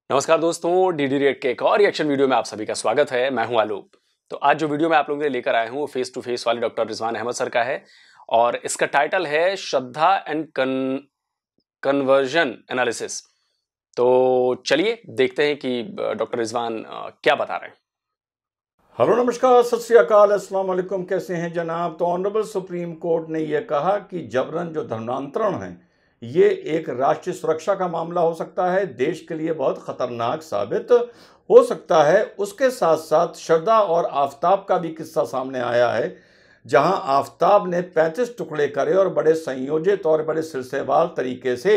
नमस्कार दोस्तों, DD react के एक और रिएक्शन वीडियो में आप सभी का स्वागत है। मैं हूं आलूप। तो आज जो वीडियो मैं आप लोगों के लिए लेकर आया हूं फेस टू फेस वाले डॉक्टर रिजवान अहमद सर का है और इसका टाइटल है श्रद्धा एंड कन्वर्जन एनालिसिस। तो चलिए देखते हैं कि डॉक्टर रिजवान क्या बता रहे हैं। हेलो, नमस्कार, सत श्री अकाल, अस्सलाम वालेकुम। कैसे हैं जनाब? तो ऑनरेबल सुप्रीम कोर्ट ने यह कहा कि जबरन जो धर्मांतरण है ये एक राष्ट्रीय सुरक्षा का मामला हो सकता है, देश के लिए बहुत खतरनाक साबित हो सकता है। उसके साथ साथ श्रद्धा और आफताब का भी किस्सा सामने आया है, जहां आफताब ने 35 टुकड़े करे और बड़े संयोजित और बड़े सिलसिलेवार तरीके से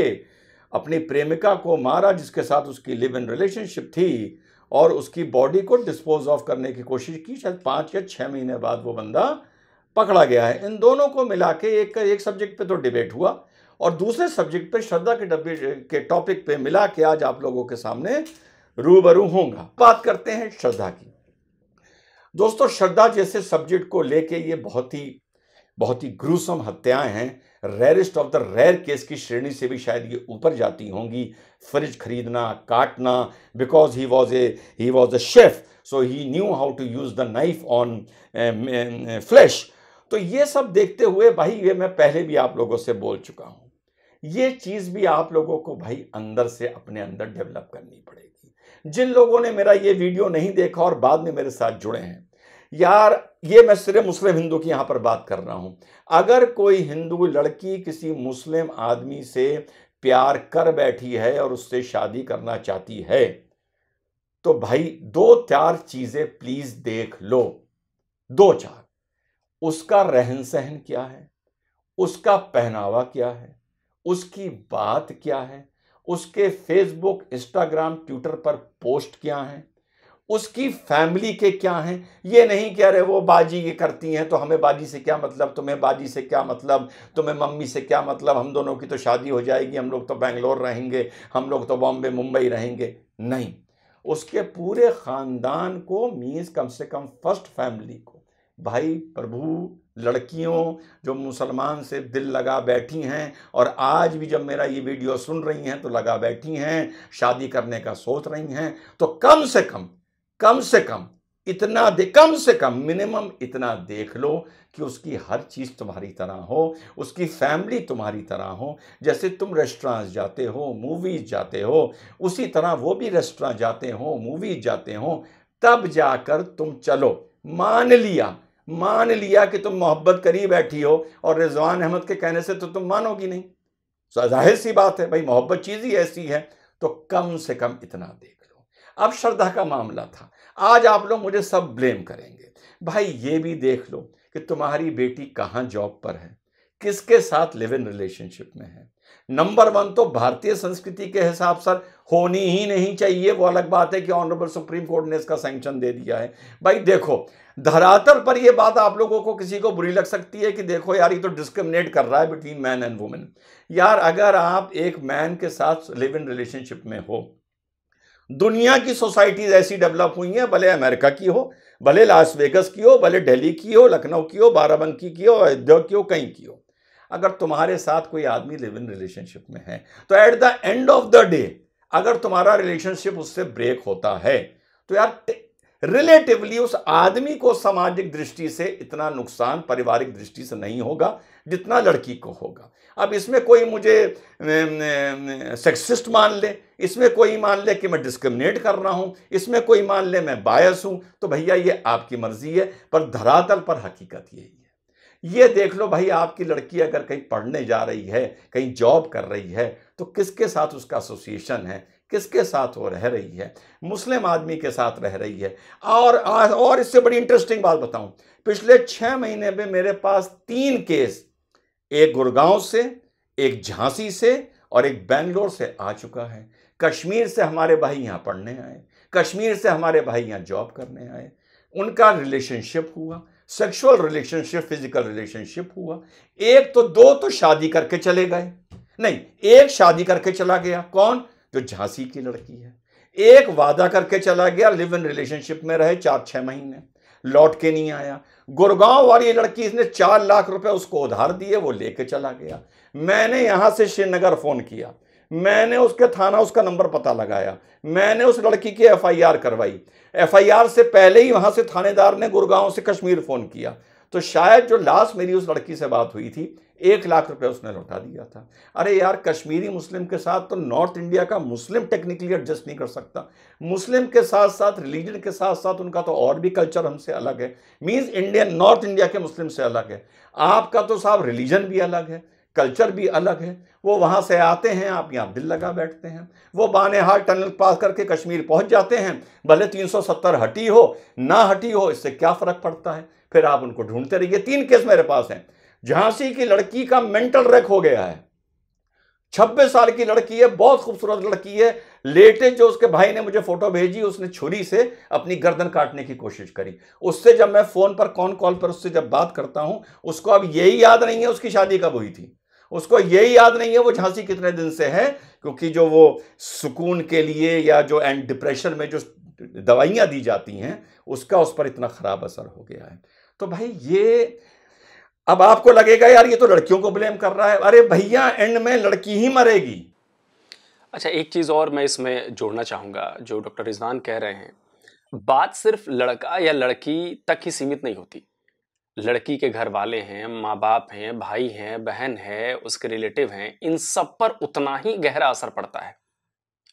अपनी प्रेमिका को मारा, जिसके साथ उसकी लिव इन रिलेशनशिप थी, और उसकी बॉडी को डिस्पोज ऑफ करने की कोशिश की। शायद 5 या 6 महीने बाद वो बंदा पकड़ा गया है। इन दोनों को मिला के एक सब्जेक्ट पे तो डिबेट हुआ और दूसरे सब्जेक्ट पे श्रद्धा के टॉपिक पे मिला के आज आप लोगों के सामने रूबरू होऊंगा। बात करते हैं श्रद्धा की। दोस्तों, श्रद्धा जैसे सब्जेक्ट को लेके ये बहुत ही ग्रूसम हत्याएं हैं। Rarest of the rare case की श्रेणी से भी शायद ये ऊपर जाती होंगी। फ्रिज खरीदना, काटना, because he was a chef, so he knew how to use the knife on flesh. तो ये सब देखते हुए भाई, ये मैं पहले भी आप लोगों से बोल चुका हूं, ये चीज भी आप लोगों को भाई अंदर से अपने अंदर डेवलप करनी पड़ेगी। जिन लोगों ने मेरा ये वीडियो नहीं देखा और बाद में मेरे साथ जुड़े हैं, यार, ये मैं सिर्फ मुस्लिम हिंदू की यहां पर बात कर रहा हूं। अगर कोई हिंदू लड़की किसी मुस्लिम आदमी से प्यार कर बैठी है और उससे शादी करना चाहती है, तो भाई 2-4 चीजें प्लीज देख लो। 2-4, उसका रहन सहन क्या है, उसका पहनावा क्या है, उसकी बात क्या है, उसके फेसबुक, इंस्टाग्राम, ट्विटर पर पोस्ट क्या है, उसकी फैमिली के क्या हैं। ये नहीं कह रहे वो बाजी ये करती हैं तो हमें बाजी से क्या मतलब, तुम्हें बाजी से क्या मतलब, तुम्हें मम्मी से क्या मतलब, हम दोनों की तो शादी हो जाएगी, हम लोग तो बेंगलोर रहेंगे, हम लोग तो बॉम्बे मुंबई रहेंगे। नहीं, उसके पूरे खानदान को, मीन्स कम से कम फर्स्ट फैमिली को। भाई प्रभु, लड़कियों जो मुसलमान से दिल लगा बैठी हैं और आज भी जब मेरा ये वीडियो सुन रही हैं तो लगा बैठी हैं, शादी करने का सोच रही हैं, तो कम से कम कम से कम मिनिमम इतना देख लो कि उसकी हर चीज तुम्हारी तरह हो, उसकी फैमिली तुम्हारी तरह हो। जैसे तुम रेस्टोरेंट्स जाते हो, मूवीज जाते हो, उसी तरह वो भी रेस्टोरेंट जाते हो, मूवीज जाते हो। तब जाकर तुम चलो। मान लिया कि तुम मोहब्बत करी बैठी हो और रिजवान अहमद के कहने से तो तुम मानोगी नहीं। जाहिर सी बात है भाई, मोहब्बत चीज ही ऐसी है। तो कम से कम इतना देख लो। अब श्रद्धा का मामला था। आज आप लोग मुझे सब ब्लेम करेंगे। भाई ये भी देख लो कि तुम्हारी बेटी कहां जॉब पर है, किसके साथ लिव इन रिलेशनशिप में है। नंबर 1 तो भारतीय संस्कृति के हिसाब से होनी ही नहीं चाहिए। वो अलग बात है कि ऑनरेबल सुप्रीम कोर्ट ने इसका सैंक्शन दे दिया है। भाई देखो, धरातल पर यह बात आप लोगों को किसी को बुरी लग सकती है कि देखो यार, ये तो डिस्क्रिमिनेट कर रहा है बिटवीन मैन एंड वुमेन। यार, अगर आप एक मैन के साथ लिव इन रिलेशनशिप में हो, दुनिया की सोसाइटीज ऐसी डेवलप हुई हैं, भले अमेरिका की हो, भले लास वेगस की हो, भले दिल्ली की हो, लखनऊ की हो, बाराबंकी की हो, अयोध्या की हो, कहीं की हो, अगर तुम्हारे साथ कोई आदमी लिव इन रिलेशनशिप में है तो at the end of the day अगर तुम्हारा रिलेशनशिप उससे ब्रेक होता है तो यार रिलेटिवली उस आदमी को सामाजिक दृष्टि से इतना नुकसान पारिवारिक दृष्टि से नहीं होगा जितना लड़की को होगा। अब इसमें कोई मुझे सेक्सिस्ट मान ले, इसमें कोई मान ले कि मैं डिस्क्रिमिनेट कर रहा हूं, इसमें कोई मान ले मैं बायस हूं, तो भैया ये आपकी मर्जी है, पर धरातल पर हकीकत यही है। ये देख लो भाई, आपकी लड़की अगर कहीं पढ़ने जा रही है, कहीं जॉब कर रही है, तो किसके साथ उसका एसोसिएशन है, किसके साथ वो रह रही है। मुस्लिम आदमी के साथ रह रही है। और इससे बड़ी इंटरेस्टिंग बात बताऊं, पिछले 6 महीने में मेरे पास 3 केस, एक गुड़गांव से, एक झांसी से और एक बेंगलोर से आ चुका है। कश्मीर से हमारे भाई यहां पढ़ने आए, कश्मीर से हमारे भाई यहां जॉब करने आए, उनका रिलेशनशिप हुआ, सेक्सुअल रिलेशनशिप, फिजिकल रिलेशनशिप हुआ। एक तो 2 तो शादी करके चले गए, नहीं, एक शादी करके चला गया, कौन? जो झांसी की लड़की है। एक वादा करके चला गया, लिव इन रिलेशनशिप में रहे 4-6 महीने, लौट के नहीं आया। गुड़गांव वाली लड़की, इसने 4 लाख रुपए उसको उधार दिए, वो लेके चला गया। मैंने यहां से श्रीनगर फोन किया, मैंने उसके थाना उसका नंबर पता लगाया, मैंने उस लड़की की एफआईआर करवाई। एफआईआर से पहले ही वहां से थानेदार ने गुड़गांव से कश्मीर फोन किया। तो शायद जो लास्ट मेरी उस लड़की से बात हुई थी, 1 लाख रुपए उसने लौटा दिया था। अरे यार, कश्मीरी मुस्लिम के साथ तो नॉर्थ इंडिया का मुस्लिम टेक्निकली एडजस्ट नहीं कर सकता। मुस्लिम के साथ साथ रिलीजन के साथ साथ उनका तो और भी कल्चर हमसे अलग है। मींस इंडियन नॉर्थ इंडिया के मुस्लिम से अलग है। आपका तो साहब रिलीजन भी अलग है, कल्चर भी अलग है। वो वहां से आते हैं, आप यहाँ दिल लगा बैठते हैं। वो बानेहाल टनल पास करके कश्मीर पहुंच जाते हैं, भले 370 हटी हो ना हटी हो, इससे क्या फर्क पड़ता है। फिर आप उनको ढूंढते रहिए। 3 केस मेरे पास हैं। झांसी की लड़की का मेंटल रेक हो गया है, 26 साल की लड़की है, बहुत खूबसूरत लड़की है। लेटेस्ट जो उसके भाई ने मुझे फोटो भेजी, उसने छुरी से अपनी गर्दन काटने की कोशिश करी। उससे जब मैं फोन पर कॉल पर उससे जब बात करता हूं, उसको अब यही याद नहीं है उसकी शादी कब हुई थी, उसको यही याद नहीं है वो झांसी कितने दिन से है। क्योंकि जो वो सुकून के लिए या जो एंड डिप्रेशन में जो दवाइयां दी जाती हैं, उसका उस पर इतना खराब असर हो गया है। तो भाई ये, अब आपको लगेगा यार ये तो लड़कियों को ब्लेम कर रहा है। अरे भैया, एंड में लड़की ही मरेगी। अच्छा, एक चीज और मैं इसमें जोड़ना चाहूंगा, जो डॉक्टर रिजवान कह रहे हैं, बात सिर्फ लड़का या लड़की तक ही सीमित नहीं होती। लड़की के घर वाले हैं, माँ बाप हैं, भाई हैं, बहन है, उसके रिलेटिव हैं, इन सब पर उतना ही गहरा असर पड़ता है।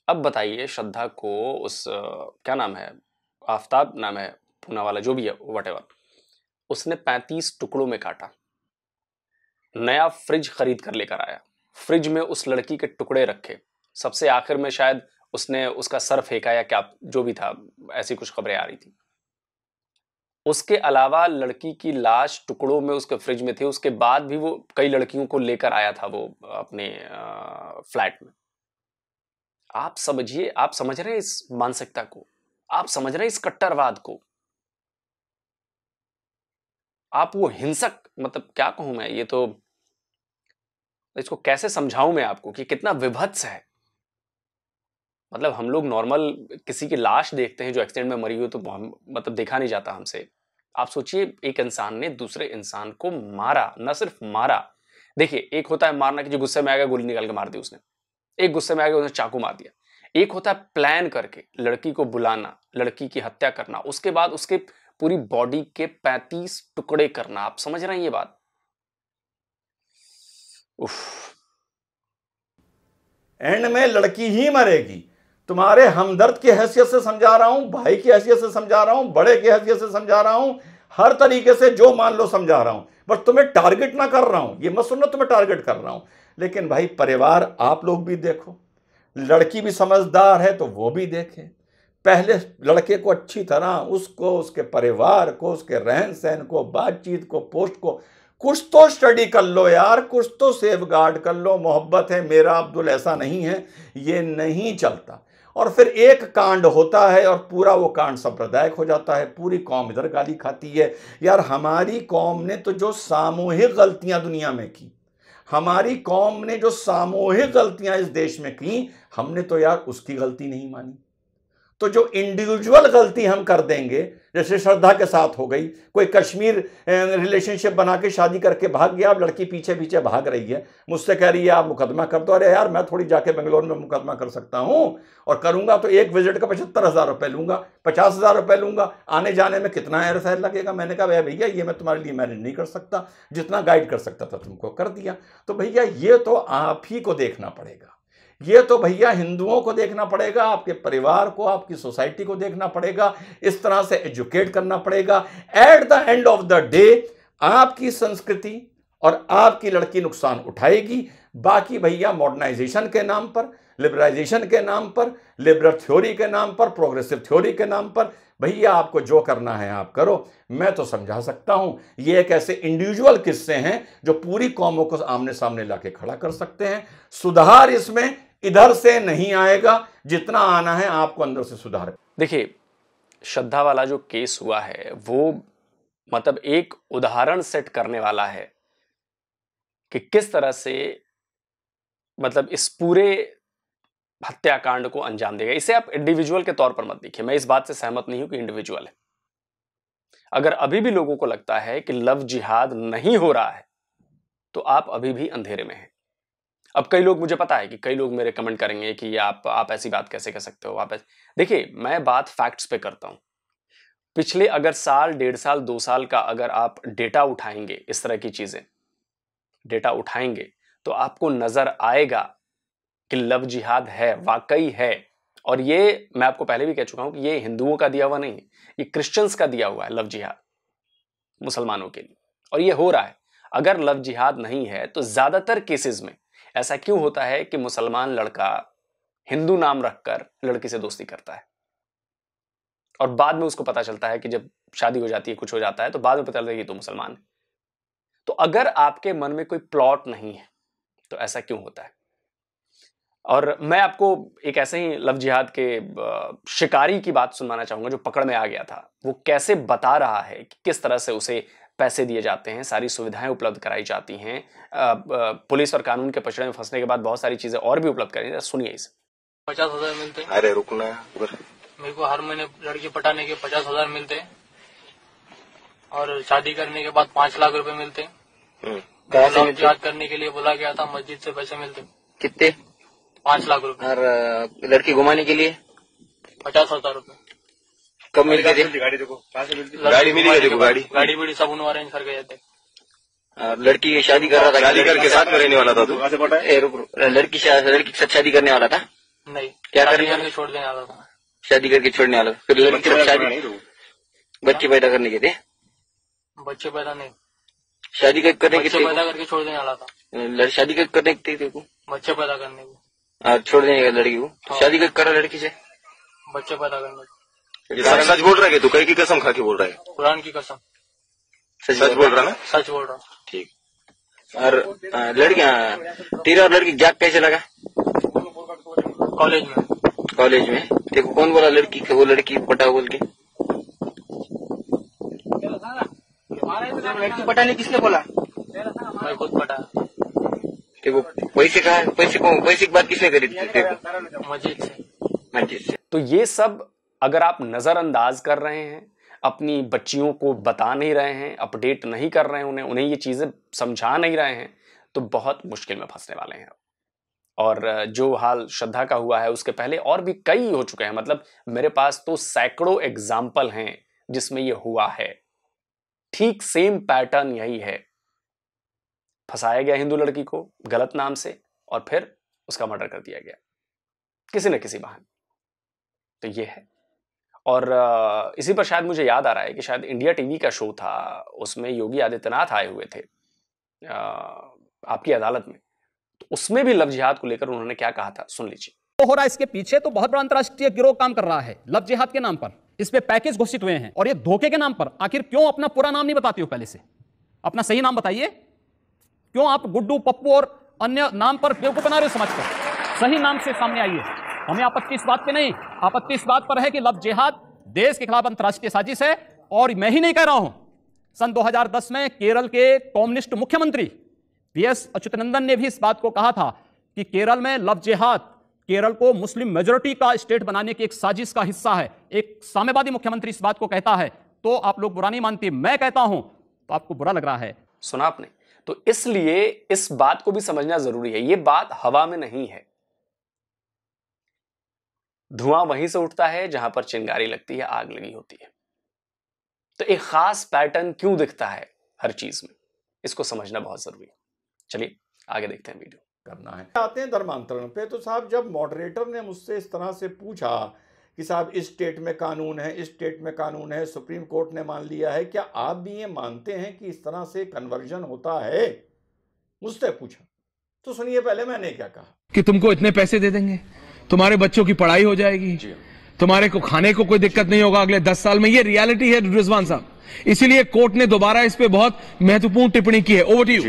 अब बताइए, श्रद्धा को उस क्या नाम है, आफताब नाम है पूना वाला, जो भी है वटेवर, उसने 35 टुकड़ों में काटा, नया फ्रिज खरीद कर लेकर आया, फ्रिज में उस लड़की के टुकड़े रखे, सबसे आखिर में शायद उसने उसका सर फेंका या क्या जो भी था, ऐसी कुछ खबरें आ रही थी। उसके अलावा लड़की की लाश टुकड़ों में उसके फ्रिज में थी, उसके बाद भी वो कई लड़कियों को लेकर आया था वो अपने फ्लैट में। आप समझिए, आप समझ रहे हैं इस मानसिकता को, आप समझ रहे हैं इस कट्टरवाद को, आप वो हिंसक, मतलब क्या कहूं मैं, ये तो इसको कैसे समझाऊं मैं आपको कि कितना विभत्स है। मतलब हम लोग नॉर्मल किसी की लाश देखते हैं जो एक्सीडेंट में मरी हुई, तो मतलब देखा नहीं जाता हमसे। आप सोचिए, एक इंसान ने दूसरे इंसान को मारा, न सिर्फ मारा, देखिए एक होता है मारना कि जो गुस्से में आ गया गोली निकाल के मार दी उसने, एक गुस्से में आ गया उसने चाकू मार दिया, एक होता है प्लान करके लड़की को बुलाना, लड़की की हत्या करना, उसके बाद उसके पूरी बॉडी के 35 टुकड़े करना। आप समझ रहे हैं ये बात? उफ। एंड में लड़की ही मरेगी। तुम्हारे हमदर्द की हैसियत से समझा रहा हूं, भाई की हैसियत से समझा रहा हूं, बड़े की हैसियत से समझा रहा हूं, हर तरीके से जो मान लो समझा रहा हूं। बट तुम्हें टारगेट ना कर रहा हूं, ये मत सुनना तुम्हें टारगेट कर रहा हूं। लेकिन भाई, परिवार आप लोग भी देखो, लड़की भी समझदार है तो वो भी देखे। पहले लड़के को अच्छी तरह, उसको, उसके परिवार को, उसके रहन सहन को, बातचीत को, पोस्ट को कुछ तो स्टडी कर लो यार, कुछ तो सेफ गार्ड कर लो। मोहब्बत है मेरा अब्दुल, ऐसा नहीं है, ये नहीं चलता। और फिर एक कांड होता है और पूरा वो कांड सांप्रदायिक हो जाता है, पूरी कौम इधर गाली खाती है। यार, हमारी कौम ने तो जो सामूहिक गलतियां दुनिया में की, हमारी कौम ने जो सामूहिक गलतियां इस देश में की, हमने तो यार उसकी गलती नहीं मानी। तो जो इंडिविजुअल गलती हम कर देंगे, जैसे श्रद्धा के साथ हो गई, कोई कश्मीर रिलेशनशिप बना के शादी करके भाग गया, अब लड़की पीछे पीछे भाग रही है, मुझसे कह रही है आप मुकदमा कर दो। अरे यार, मैं थोड़ी जाके बेंगलोर में मुकदमा कर सकता हूं, और करूंगा तो एक विजिट का 75,000 रुपए लूंगा, 50,000 रुपए लूंगा, आने जाने में कितना एयर फेयर लगेगा। मैंने कहा भैया ये मैं तुम्हारे लिए मैनेज नहीं कर सकता, जितना गाइड कर सकता था तुमको कर दिया। तो भैया ये तो आप ही को देखना पड़ेगा, ये तो भैया हिंदुओं को देखना पड़ेगा, आपके परिवार को, आपकी सोसाइटी को देखना पड़ेगा, इस तरह से एजुकेट करना पड़ेगा। At the end of the day आपकी संस्कृति और आपकी लड़की नुकसान उठाएगी। बाकी भैया मॉडर्नाइजेशन के नाम पर, लिबरलाइजेशन के नाम पर, लिबरल थ्योरी के नाम पर, प्रोग्रेसिव थ्योरी के नाम पर, भैया आपको जो करना है आप करो। मैं तो समझा सकता हूं, ये एक ऐसे इंडिविजुअल किस्से हैं जो पूरी कौमों को आमने सामने लाके खड़ा कर सकते हैं। सुधार इसमें इधर से नहीं आएगा, जितना आना है आपको अंदर से सुधार। देखिए, श्रद्धा वाला जो केस हुआ है वो मतलब एक उदाहरण सेट करने वाला है कि किस तरह से मतलब इस पूरे हत्याकांड को अंजाम देगा। इसे आप इंडिविजुअल के तौर पर मत देखिए, मैं इस बात से सहमत नहीं हूं कि इंडिविजुअल है। अगर अभी भी लोगों को लगता है कि लव जिहाद नहीं हो रहा है, तो आप अभी भी अंधेरे में हैं। अब कई लोग, मुझे पता है कि कई लोग मेरे कमेंट करेंगे कि आप ऐसी बात कैसे कर सकते हो, आप ऐसे। देखिए, मैं बात फैक्ट्स पे करता हूं। पिछले अगर साल, 1.5 साल, 2 साल का अगर आप डेटा उठाएंगे, इस तरह की चीजें डेटा उठाएंगे, तो आपको नजर आएगा कि लव जिहाद है, वाकई है। और ये मैं आपको पहले भी कह चुका हूं कि ये हिंदुओं का दिया हुआ नहीं है, ये क्रिश्चियंस का दिया हुआ है लव जिहाद मुसलमानों के लिए, और ये हो रहा है। अगर लव जिहाद नहीं है तो ज्यादातर केसेस में ऐसा क्यों होता है कि मुसलमान लड़का हिंदू नाम रखकर लड़की से दोस्ती करता है, और बाद में उसको पता चलता है कि जब शादी हो जाती है, कुछ हो जाता है, तो बाद में पता चलता है कि तो मुसलमान है। तो अगर आपके मन में कोई प्लॉट नहीं है तो ऐसा क्यों होता है? और मैं आपको एक ऐसे ही लव जिहाद के शिकारी की बात सुनाना चाहूंगा जो पकड़ में आ गया था। वो कैसे बता रहा है कि किस तरह से उसे पैसे दिए जाते हैं, सारी सुविधाएं उपलब्ध कराई जाती हैं, पुलिस और कानून के पचड़े में फंसने के बाद बहुत सारी चीजें और भी उपलब्ध कराई। सुनिए इसे। 50,000 मिलते हैं। अरे रुकना उधर। मेरे को हर महीने लड़की पटाने के 50,000 मिलते हैं, और शादी करने के बाद 5 लाख रुपए मिलते हैं। कहाँ से मिलते? याद करने के लिए बोला गया था, मस्जिद से पैसे मिलते हैं। कितने? 5 लाख रुपए। और लड़की घुमाने के लिए 50,000 रुपए। कब मिलते थे? गाड़ी देखो, कहाँ से मिलती? गाड़ी मिली है, देखो गाड़ी बड़ी सब उन्होंने अरेंज कर गए थे। और लड़की शादी कर रहा था, शादी करके साथ में रहने वाला था तू? कहाँ से पटा है? लड़की के साथ शादी करने वाला था? नहीं, क्या शादी करने? करके छोड़ देने वाला था। शादी करके छोड़ने वाला, फिर लड़की के साथ शादी, बच्चे पैदा करने के थे? बच्चे पैदा नहीं, शादी करने के बच्चे पैदा करके छोड़ देने वाला था। शादी करने के थे को, बच्चे पैदा करने को, और छोड़ देने का लड़की को। तो शादी कर रहा लड़की से, बच्चे पैदा करने को। सच बोल रहा है? तू कहीं की कसम खा के बोल रहा है? कुरान की कसम सच बोल रहा ना? सच बोल रहा। ठीक। और लड़कियां, तेरा और लड़की गैप कैसे लगा? कॉलेज में। कॉलेज में? देखो कौन बोला लड़की के, वो लड़की पटा बोल के? लड़की पटाने किसने बोला? मैं खुद पटा। देखो पैसे कहा, पैसे की बात किसने करी थी? देखो मस्जिद से। मस्जिद से। तो ये सब अगर आप नजरअंदाज कर रहे हैं, अपनी बच्चियों को बता नहीं रहे हैं, अपडेट नहीं कर रहे हैं, उन्हें ये चीजें समझा नहीं रहे हैं, तो बहुत मुश्किल में फंसने वाले हैं। और जो हाल श्रद्धा का हुआ है, उसके पहले और भी कई हो चुके हैं। मतलब मेरे पास तो सैकड़ों एग्जाम्पल हैं जिसमें ये हुआ है। ठीक सेम पैटर्न यही है, फंसाया गया हिंदू लड़की को गलत नाम से, और फिर उसका मर्डर कर दिया गया किसी न किसी बहाने। तो ये है। और इसी पर शायद मुझे याद आ रहा है कि शायद इंडिया टीवी का शो था, उसमें योगी आदित्यनाथ आए हुए थे आपकी अदालत में। तो उसमें भी लव जिहाद को लेकर उन्होंने क्या कहा था, सुन लीजिए। तो हो रहा है, इसके पीछे तो बहुत बड़ा अंतरराष्ट्रीय गिरोह काम कर रहा है लव जिहाद के नाम पर। इस पे पैकेज घोषित हुए हैं, और ये धोखे के नाम पर आखिर क्यों अपना पूरा नाम नहीं बताती हो? पहले से अपना सही नाम बताइए। क्यों आप गुड्डू, पप्पू और अन्य नाम पर बेवकूफ बना रहे हो समाज को? सही नाम से सामने आइए। हमें आपत्ति इस बात पे नहीं, आपत्ति इस बात पर है कि लव जिहाद देश के खिलाफ अंतरराष्ट्रीय साजिश है। और मैं ही नहीं कह रहा हूं, सन 2010 में केरल के कम्युनिस्ट मुख्यमंत्री वीएस अच्युतानंदन ने भी इस बात को कहा था कि केरल में लव जिहाद केरल को मुस्लिम मेजोरिटी का स्टेट बनाने की एक साजिश का हिस्सा है। एक साम्यवादी मुख्यमंत्री इस बात को कहता है तो आप लोग बुरा नहीं मानते, मैं कहता हूं तो आपको बुरा लग रहा है। सुना आपने? तो इसलिए इस बात को भी समझना जरूरी है। यह बात हवा में नहीं है। धुआं वहीं से उठता है जहां पर चिंगारी लगती है, आग लगी होती है। तो एक खास पैटर्न क्यों दिखता है हर चीज में, इसको समझना बहुत जरूरी है। चलिए आगे देखते हैं वीडियो। करना है। आते हैं धर्मांतरण पे। तो साहब, जब मॉडरेटर ने मुझसे इस तरह से पूछा कि साहब इस स्टेट में कानून है, इस स्टेट में कानून है, सुप्रीम कोर्ट ने मान लिया है, क्या आप भी ये मानते हैं कि इस तरह से कन्वर्जन होता है? मुझसे पूछा। तो सुनिए पहले मैंने क्या कहा कि तुमको इतने पैसे दे देंगे, तुम्हारे बच्चों की पढ़ाई हो जाएगी, तुम्हारे को खाने को कोई दिक्कत नहीं होगा अगले 10 साल में। ये रियलिटी है रिजवान साहब। इसीलिए कोर्ट ने दोबारा इस पे बहुत महत्वपूर्ण टिप्पणी की है। Over to you.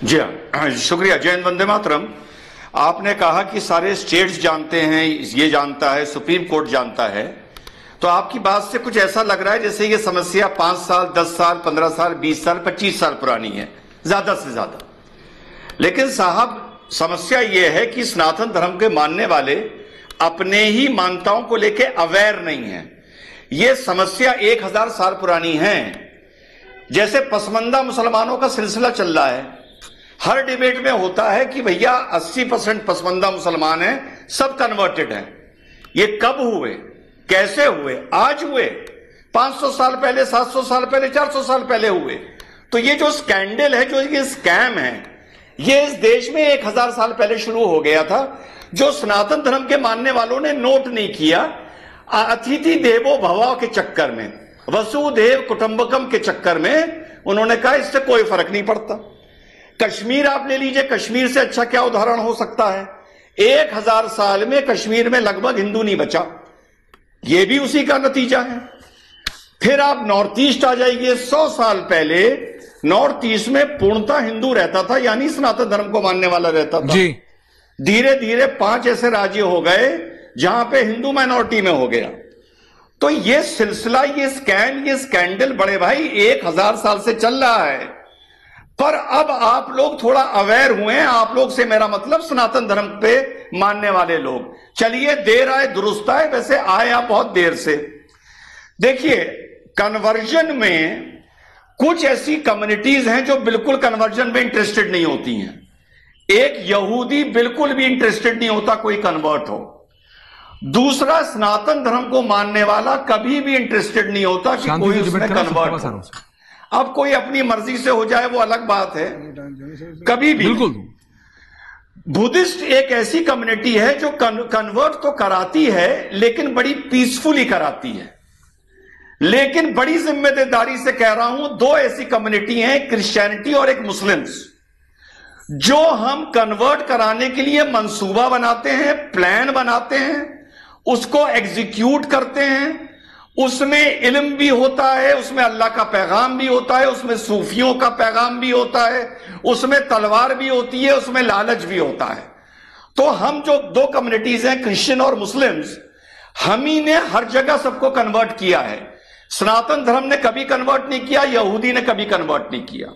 जी हाँ, शुक्रिया। जय हिंद, वंदे मातरम। आपने कहा कि सारे स्टेट्स जानते हैं, ये जानता है, सुप्रीम कोर्ट जानता है। तो आपकी बात से कुछ ऐसा लग रहा है जैसे ये समस्या 5 साल, 10 साल, 15 साल, 20 साल, 25 साल पुरानी है, ज्यादा से ज्यादा। लेकिन साहब, समस्या ये है कि सनातन धर्म के मानने वाले अपने ही मान्यताओं को लेके अवेयर नहीं है। ये समस्या 1000 साल पुरानी है। जैसे पसमंदा मुसलमानों का सिलसिला चल रहा है, हर डिबेट में होता है कि भैया 80% पसमानदा मुसलमान हैं, सब कन्वर्टेड हैं। ये कब हुए, कैसे हुए? आज हुए? 500 साल पहले, 700 साल पहले, 400 साल पहले हुए? तो ये जो स्कैंडल है, जो ये स्कैम है, ये इस देश में 1000 साल पहले शुरू हो गया था, जो सनातन धर्म के मानने वालों ने नोट नहीं किया। अतिथि देवो भव के चक्कर में, वसुधैव कुटुंबकम के चक्कर में उन्होंने कहा इससे कोई फर्क नहीं पड़ता। कश्मीर आप ले लीजिए, कश्मीर से अच्छा क्या उदाहरण हो सकता है? 1000 साल में कश्मीर में लगभग हिंदू नहीं बचा, यह भी उसी का नतीजा है। फिर आप नॉर्थ ईस्ट आ जाइए, 100 साल पहले नॉर्थ ईस्ट में पूर्णतः हिंदू रहता था, यानी सनातन धर्म को मानने वाला रहता था। धीरे धीरे 5 ऐसे राज्य हो गए जहां पे हिंदू माइनॉरिटी में हो गया। तो ये सिलसिला, ये स्कैम, ये स्कैंडल बड़े भाई 1000 साल से चल रहा है। पर अब आप लोग थोड़ा अवेयर हुए हैं, आप लोग से मेरा मतलब सनातन धर्म पे मानने वाले लोग। चलिए, देर आए दुरुस्त आए, वैसे आए आप बहुत देर से। देखिए, कन्वर्जन में कुछ ऐसी कम्युनिटीज हैं जो बिल्कुल कन्वर्जन में इंटरेस्टेड नहीं होती हैं। एक यहूदी बिल्कुल भी इंटरेस्टेड नहीं होता कोई कन्वर्ट हो। दूसरा, सनातन धर्म को मानने वाला कभी भी इंटरेस्टेड नहीं होता कि कोई उसमें कन्वर्ट हो। अब कोई अपनी मर्जी से हो जाए वो अलग बात है, कभी भी। बिल्कुल। बुद्धिस्ट एक ऐसी कम्युनिटी है जो कन्वर्ट तो कराती है, लेकिन बड़ी पीसफुली कराती है। लेकिन बड़ी जिम्मेदारी से कह रहा हूं, 2 ऐसी कम्युनिटी हैं, क्रिश्चियनिटी और एक मुस्लिम्स, जो हम कन्वर्ट कराने के लिए मंसूबा बनाते हैं, प्लान बनाते हैं, उसको एग्जीक्यूट करते हैं। उसमें इल्म भी होता है, उसमें अल्लाह का पैगाम भी होता है, उसमें सूफियों का पैगाम भी होता है, उसमें तलवार भी होती है, उसमें लालच भी होता है। तो हम जो 2 कम्युनिटीज हैं, क्रिश्चियन और मुस्लिम्स, हम ही ने हर जगह सबको कन्वर्ट किया है। सनातन धर्म ने कभी कन्वर्ट नहीं किया, यहूदी ने कभी कन्वर्ट नहीं किया।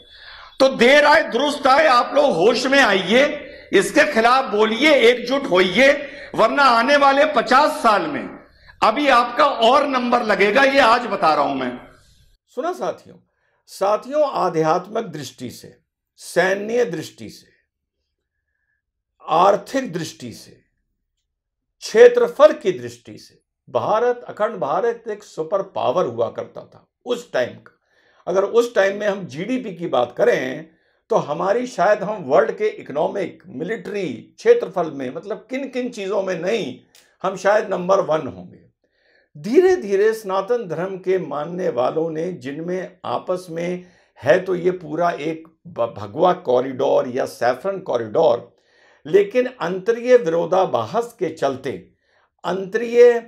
तो देर आए दुरुस्त आए, आप लोग होश में आइए, इसके खिलाफ बोलिए, एकजुट होइए, वरना आने वाले 50 साल में अभी आपका और नंबर लगेगा, ये आज बता रहा हूं मैं। सुना साथियों, आध्यात्मिक दृष्टि से, सैन्य दृष्टि से, आर्थिक दृष्टि से, क्षेत्रफल की दृष्टि से भारत, अखंड भारत एक सुपर पावर हुआ करता था उस टाइम का। अगर उस टाइम में हम जीडीपी की बात करें तो हमारी शायद हम वर्ल्ड के इकोनॉमिक, मिलिट्री, क्षेत्रफल में, मतलब किन किन चीज़ों में नहीं, हम शायद नंबर 1 होंगे। धीरे धीरे सनातन धर्म के मानने वालों ने, जिनमें आपस में है तो ये पूरा एक भगवा कॉरिडोर या सैफरन कॉरिडोर, लेकिन अंतरीय विरोधाभास के चलते, अंतरीय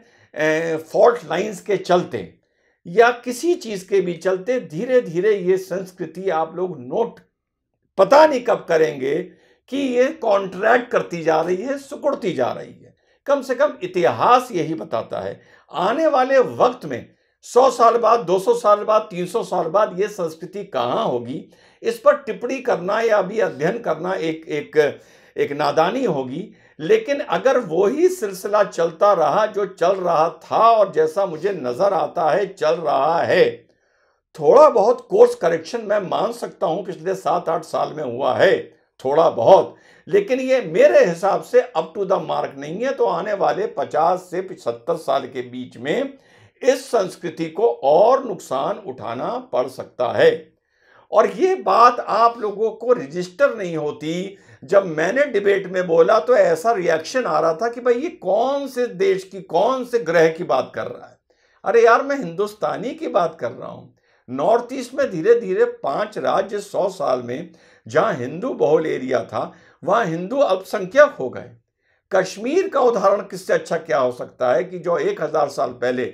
फॉल्ट लाइंस के चलते या किसी चीज़ के भी चलते धीरे धीरे ये संस्कृति आप लोग नोट पता नहीं कब करेंगे कि ये कॉन्ट्रैक्ट करती जा रही है, सिकुड़ती जा रही है। कम से कम इतिहास यही बताता है। आने वाले वक्त में 100 साल बाद, 200 साल बाद, 300 साल बाद ये संस्कृति कहाँ होगी, इस पर टिप्पणी करना या अभी अध्ययन करना एक नादानी होगी। लेकिन अगर वो ही सिलसिला चलता रहा जो चल रहा था और जैसा मुझे नजर आता है चल रहा है, थोड़ा बहुत कोर्स करेक्शन मैं मान सकता हूं पिछले 7-8 साल में हुआ है, थोड़ा बहुत, लेकिन ये मेरे हिसाब से अप टू द मार्क नहीं है। तो आने वाले 50 से 75 साल के बीच में इस संस्कृति को और नुकसान उठाना पड़ सकता है। और ये बात आप लोगों को रजिस्टर नहीं होती। जब मैंने डिबेट में बोला तो ऐसा रिएक्शन आ रहा था कि भाई ये कौन से देश की, कौन से ग्रह की बात कर रहा है। अरे यार, मैं हिंदुस्तानी की बात कर रहा हूं। नॉर्थ ईस्ट में धीरे धीरे 5 राज्य 100 साल में, जहां हिंदू बहुल एरिया था, वहां हिंदू अल्पसंख्यक हो गए। कश्मीर का उदाहरण किससे अच्छा क्या हो सकता है कि जो 1000 साल पहले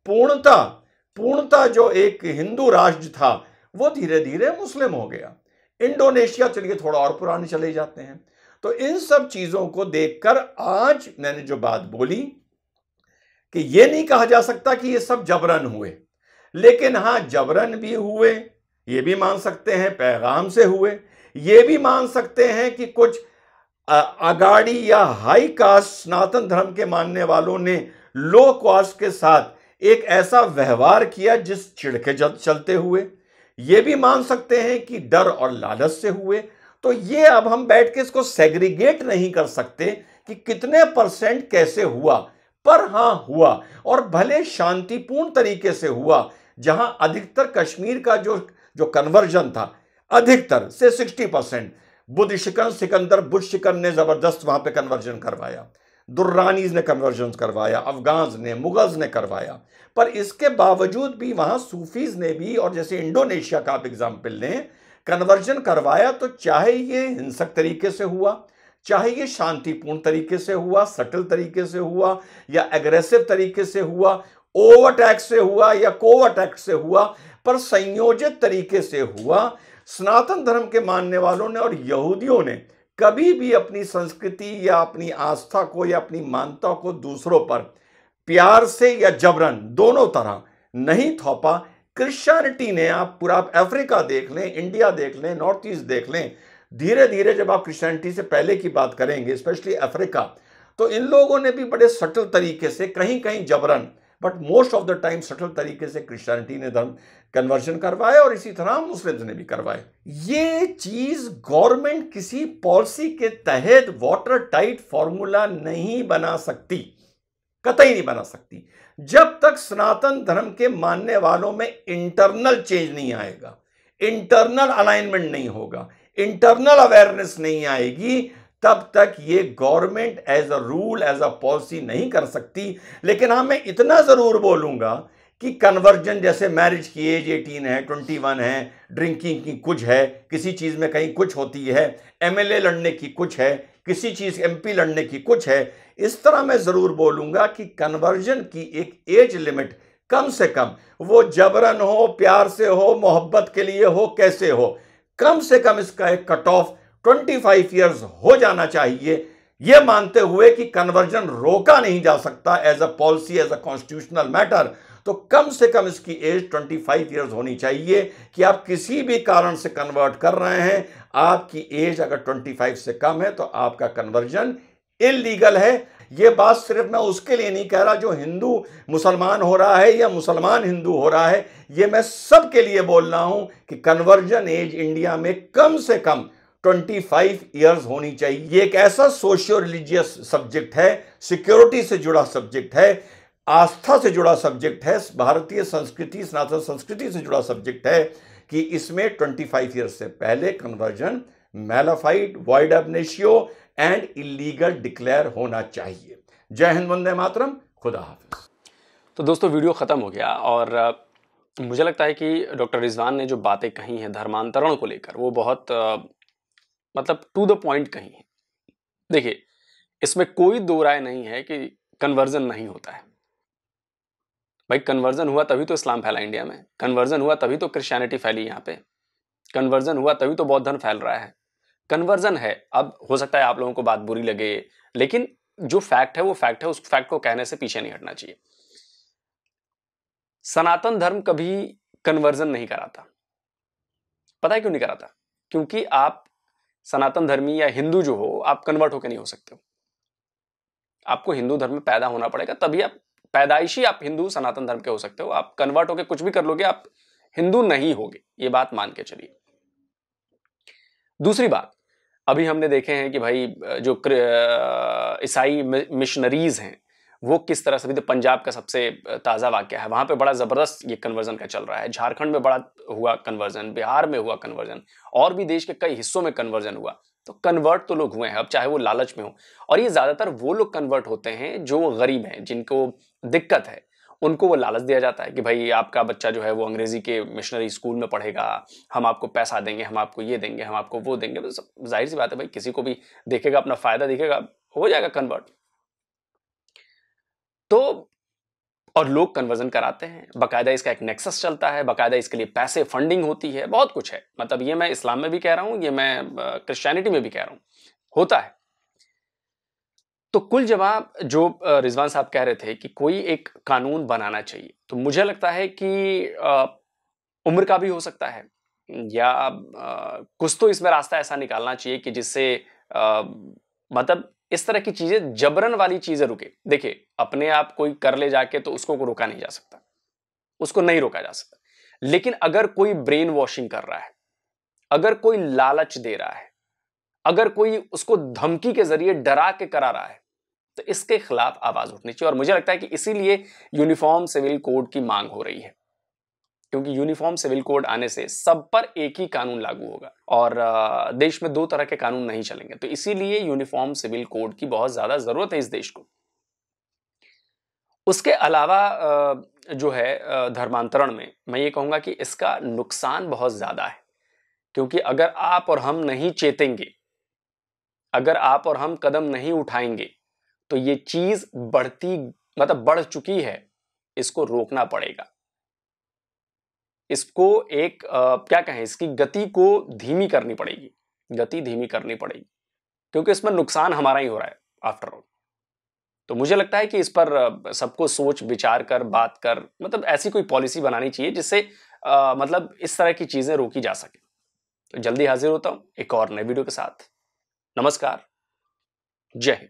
पूर्णता जो एक हिंदू राज्य था, वो धीरे धीरे मुस्लिम हो गया। इंडोनेशिया, चलिए थोड़ा और पुराने चले जाते हैं। तो इन सब चीजों को देखकर आज मैंने जो बात बोली कि ये नहीं कहा जा सकता कि ये सब जबरन हुए, लेकिन हाँ, जबरन भी हुए, ये भी मान सकते हैं, पैगाम से हुए, ये भी मान सकते हैं कि कुछ अगाड़ी या हाई कास्ट सनातन धर्म के मानने वालों ने लो कास्ट के साथ एक ऐसा व्यवहार किया जिस चिढ़ के चलते हुए। ये भी मान सकते हैं कि डर और लालच से हुए। तो ये अब हम बैठ के इसको सेग्रीगेट नहीं कर सकते कि कितने % कैसे हुआ, पर हां हुआ, और भले शांतिपूर्ण तरीके से हुआ। जहां अधिकतर कश्मीर का जो कन्वर्जन था, अधिकतर से 60%, बुश शिकन ने जबरदस्त वहां पे कन्वर्जन करवाया, दुर्रानीज ने कन्वर्जन करवाया, अफगान्स ने, मुगल्स ने करवाया। पर इसके बावजूद भी वहां सूफीज ने भी, और जैसे इंडोनेशिया का आप एग्जाम्पल लें, कन्वर्जन करवाया। तो चाहे ये हिंसक तरीके से हुआ, चाहे ये शांतिपूर्ण तरीके से हुआ, सटल तरीके से हुआ, या एग्रेसिव तरीके से हुआ, ओवरटैक से हुआ या कोवरटैक से हुआ, पर संयोजित तरीके से हुआ। सनातन धर्म के मानने वालों ने और यहूदियों ने कभी भी अपनी संस्कृति या अपनी आस्था को या अपनी मान्यता को दूसरों पर प्यार से या जबरन, दोनों तरह नहीं थोपा। क्रिश्चियनिटी ने, आप पूरा अफ्रीका देख लें, इंडिया देख लें, नॉर्थ ईस्ट देख लें, धीरे धीरे जब आप क्रिश्चियनिटी से पहले की बात करेंगे, स्पेशली अफ्रीका, तो इन लोगों ने भी बड़े सटल तरीके से, कहीं कहीं जबरन, but most of the time subtle तरीके से क्रिश्चियनिटी ने धर्म कन्वर्जन करवाया, और इसी तरह मुस्लिम्स ने भी करवाए। ये चीज गवर्नमेंट किसी पॉलिसी के तहत वाटर टाइट फॉर्मूला नहीं बना सकती, कतई नहीं बना सकती, जब तक सनातन धर्म के मानने वालों में इंटरनल चेंज नहीं आएगा, इंटरनल अलाइनमेंट नहीं होगा, इंटरनल अवेयरनेस नहीं आएगी, तब तक ये government as a rule, as a policy नहीं कर सकती। लेकिन हाँ, मैं इतना जरूर बोलूंगा कि कन्वर्जन, जैसे मैरिज की एज 18 है, 21 है, ड्रिंकिंग की कुछ है, किसी चीज में कहीं कुछ होती है, MLA लड़ने की कुछ है, किसी चीज MP लड़ने की कुछ है, इस तरह मैं जरूर बोलूंगा कि कन्वर्जन की एक एज लिमिट कम से कम, वो जबरन हो, प्यार से हो, मोहब्बत के लिए हो, कैसे हो, कम से कम इसका एक कट ऑफ 25 ईयर्स हो जाना चाहिए, यह मानते हुए कि कन्वर्जन रोका नहीं जा सकता as a policy, as a constitutional matter. तो कम से कम इसकी एज 25 ईयर्स होनी चाहिए कि आप किसी भी कारण से कन्वर्ट कर रहे हैं, आपकी एज अगर 25 से कम है तो आपका कन्वर्जन इलीगल है। यह बात सिर्फ मैं उसके लिए नहीं कह रहा जो हिंदू मुसलमान हो रहा है या मुसलमान हिंदू हो रहा है, यह मैं सबके लिए बोल रहा हूं कि कन्वर्जन एज इंडिया में कम से कम 25 ईयर्स होनी चाहिए। ये एक ऐसा सोशियो रिलीजियस सब्जेक्ट है, सिक्योरिटी से जुड़ा सब्जेक्ट है, आस्था से जुड़ा सब्जेक्ट है, भारतीय संस्कृति, सनातन संस्कृति से जुड़ा सब्जेक्ट है कि इसमें 25 ईयर्स से पहले कन्वर्जन मैलाफाइड, वॉइड अब इनिशियो एंड इलीगल डिक्लेयर होना चाहिए। जय हिंद, वंदे मातरम, खुदा हाफिज। तो दोस्तों, वीडियो खत्म हो गया, और मुझे लगता है कि डॉक्टर रिजवान ने जो बातें कही हैं धर्मांतरण को लेकर, वो बहुत मतलब टू द पॉइंट कही है। देखिए, इसमें कोई दो राय नहीं है कि कन्वर्जन नहीं होता है। भाई, कन्वर्जन हुआ तभी तो इस्लाम फैला इंडिया में, कन्वर्जन हुआ तभी तो क्रिश्चियनिटी फैली यहाँ पे, कन्वर्जन हुआ तभी तो बौद्ध धर्म फैल रहा है। कन्वर्जन है। अब हो सकता है आप लोगों को बात बुरी लगे, लेकिन जो फैक्ट है वो फैक्ट है, उस फैक्ट को कहने से पीछे नहीं हटना चाहिए। सनातन धर्म कभी कन्वर्जन नहीं कराता। पता है क्यों नहीं कराता? क्योंकि आप सनातन धर्मी या हिंदू जो हो, आप कन्वर्ट होकर नहीं हो सकते हो। आपको हिंदू धर्म में पैदा होना पड़ेगा, तभी आप पैदाइशी आप हिंदू सनातन धर्म के हो सकते हो। आप कन्वर्ट होकर कुछ भी कर लोगे, आप हिंदू नहीं होगे, ये बात मान के चलिए। दूसरी बात, अभी हमने देखे हैं कि भाई जो ईसाई मिशनरीज हैं वो किस तरह से, भी पंजाब का सबसे ताजा वाकया है, वहां पे बड़ा जबरदस्त ये कन्वर्जन का चल रहा है। झारखंड में बड़ा हुआ कन्वर्जन, बिहार में हुआ कन्वर्जन, और भी देश के कई हिस्सों में कन्वर्जन हुआ। तो कन्वर्ट तो लोग हुए हैं, अब चाहे वो लालच में हो। और ये ज्यादातर वो लोग कन्वर्ट होते हैं जो गरीब हैं, जिनको दिक्कत है, उनको वो लालच दिया जाता है कि भाई आपका बच्चा जो है वो अंग्रेजी के मिशनरी स्कूल में पढ़ेगा, हम आपको पैसा देंगे, हम आपको ये देंगे, हम आपको वो देंगे। तो जाहिर सी बात है भाई, किसी को भी देखेगा, अपना फायदा दिखेगा, हो जाएगा कन्वर्ट। तो और लोग कन्वर्जन कराते हैं, बाकायदा इसका एक नेक्सस चलता है, बाकायदा इसके लिए पैसे, फंडिंग होती है, बहुत कुछ है। मतलब ये मैं इस्लाम में भी कह रहा हूं, ये मैं क्रिश्चियनिटी में भी कह रहा हूं, होता है। तो कुल जवाब जो रिजवान साहब कह रहे थे कि कोई एक कानून बनाना चाहिए, तो मुझे लगता है कि उम्र का भी हो सकता है, या कुछ तो इसमें रास्ता ऐसा निकालना चाहिए कि जिससे मतलब इस तरह की चीजें, जबरन वाली चीजें रुके। देखिए, अपने आप कोई कर ले जाके तो उसको रोका नहीं जा सकता, उसको नहीं रोका जा सकता। लेकिन अगर कोई ब्रेन वॉशिंग कर रहा है, अगर कोई लालच दे रहा है, अगर कोई उसको धमकी के जरिए डरा के करा रहा है तो इसके खिलाफ आवाज उठनी चाहिए। और मुझे लगता है कि इसीलिए यूनिफॉर्म सिविल कोड की मांग हो रही है, क्योंकि यूनिफॉर्म सिविल कोड आने से सब पर एक ही कानून लागू होगा और देश में दो तरह के कानून नहीं चलेंगे। तो इसीलिए यूनिफॉर्म सिविल कोड की बहुत ज्यादा जरूरत है इस देश को। उसके अलावा जो है धर्मांतरण में मैं ये कहूंगा कि इसका नुकसान बहुत ज्यादा है, क्योंकि अगर आप और हम नहीं चेतेंगे, अगर आप और हम कदम नहीं उठाएंगे तो ये चीज बढ़ चुकी है, इसको रोकना पड़ेगा। इसको एक क्या कहें, इसकी गति को धीमी करनी पड़ेगी, गति धीमी करनी पड़ेगी, क्योंकि इसमें नुकसान हमारा ही हो रहा है आफ्टर ऑल। तो मुझे लगता है कि इस पर सबको सोच विचार कर बात कर ऐसी कोई पॉलिसी बनानी चाहिए जिससे इस तरह की चीजें रोकी जा सके। तो जल्दी हाजिर होता हूं एक और नए वीडियो के साथ। नमस्कार, जय हिंद।